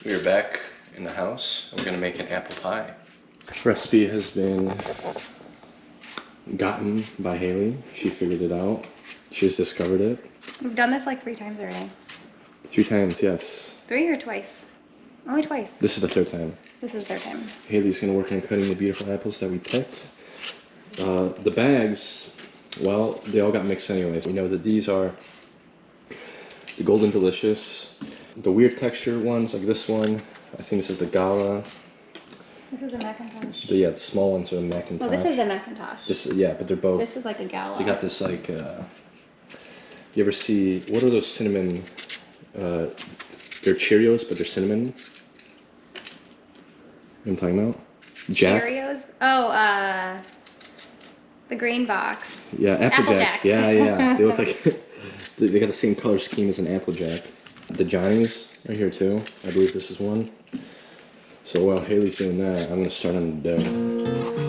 We are back in the house. We're gonna make an apple pie. Recipe has been gotten by Haley. She figured it out. She's discovered it. We've done this like 3 times already. 3 times, yes. 3 or twice? Only twice. This is the 3rd time. This is the 3rd time. Haley's gonna work on cutting the beautiful apples that we picked. The bags, well, they all got mixed anyway. We know that these are the Golden Delicious. The weird texture ones, like this one, I think this is the Gala. This is a Macintosh. The small ones are a Macintosh. Well, this is a Macintosh. Yeah, but they're both. This is like a Gala. They got this like, you ever see, what are those cinnamon, they're Cheerios, but they're cinnamon? You know what I'm talking about? Jack? Cheerios? Oh, the green box. Yeah, Apple Jacks. Jacks. Yeah. They look like, they got the same color scheme as an Apple Jack. The Johnnies are here too. I believe this is one. So while Haley's doing that, I'm gonna start on the dough.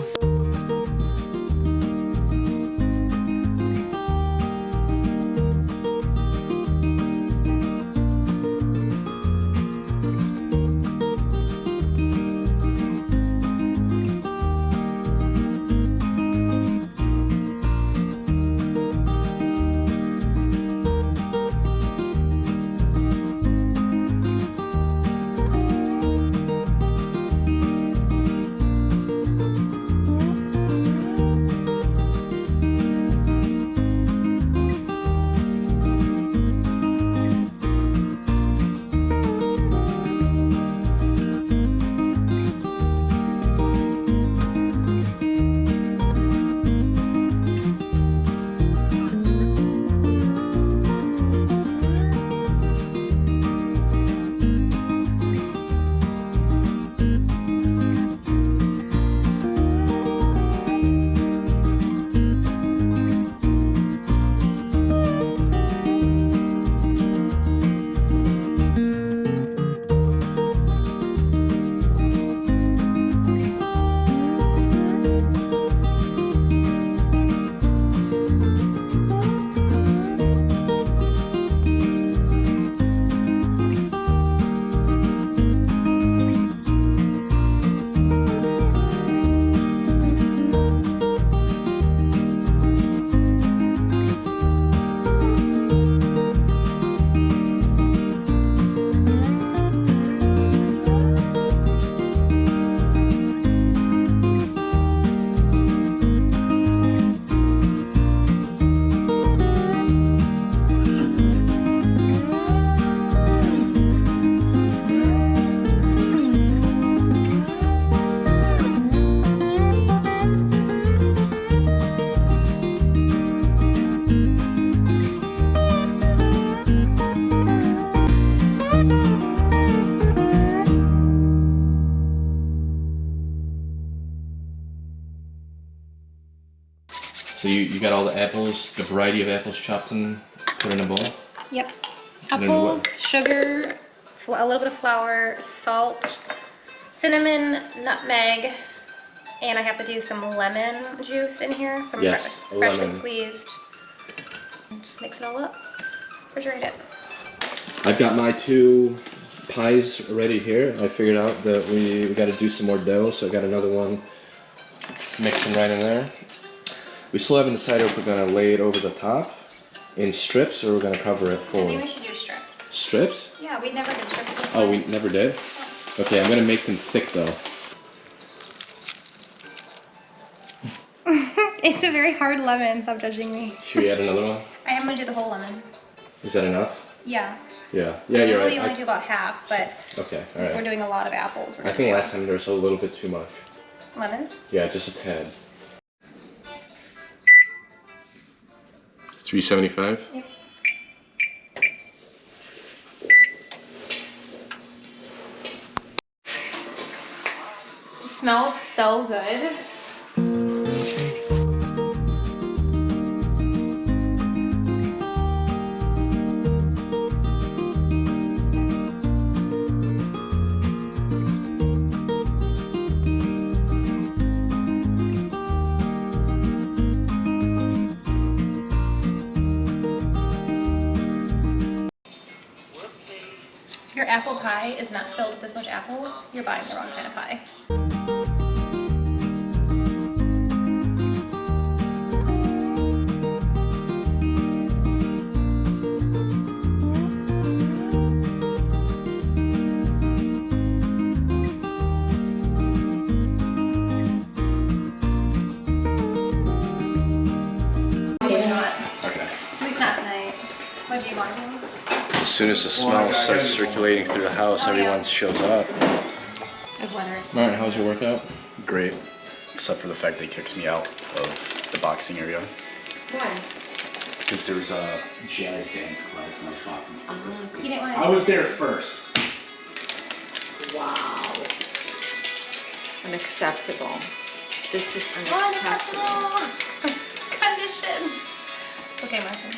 So you got all the apples, the variety of apples chopped and put in a bowl? Yep. Apples, sugar, a little bit of flour, salt, cinnamon, nutmeg, and I have to do some lemon juice in here from freshly squeezed. Just mix it all up, refrigerate it. I've got my 2 pies already here. I figured out that we got to do some more dough, so I got another one mixing right in there. We still haven't decided if we're going to lay it over the top in strips or we're going to cover it full. I think we should do strips. Strips? Yeah, we never did strips before. Oh, we never did? Okay, I'm going to make them thick though. It's a very hard lemon, stop judging me. Should we add another one? I am going to do the whole lemon. Is that enough? Yeah. Yeah, you're right. Really only do about half, but okay, all since right. we're doing a lot of apples, I think last time there was a little bit too much. Lemon? Yeah, just a tad. $3.75? Yep. It smells so good. Your apple pie is not filled with this much apples, you're buying the wrong kind of pie. Okay. At least not tonight. What do you want? As soon as the smell starts circulating through the house, everyone shows up. Of letters. Martin, how's your workout? Great, except for the fact they kicked me out of the boxing area. Why? Because there was a jazz dance class and I was boxing. He didn't want I was there first. Wow. Unacceptable. This is unacceptable. Unacceptable conditions. It's okay, Martin.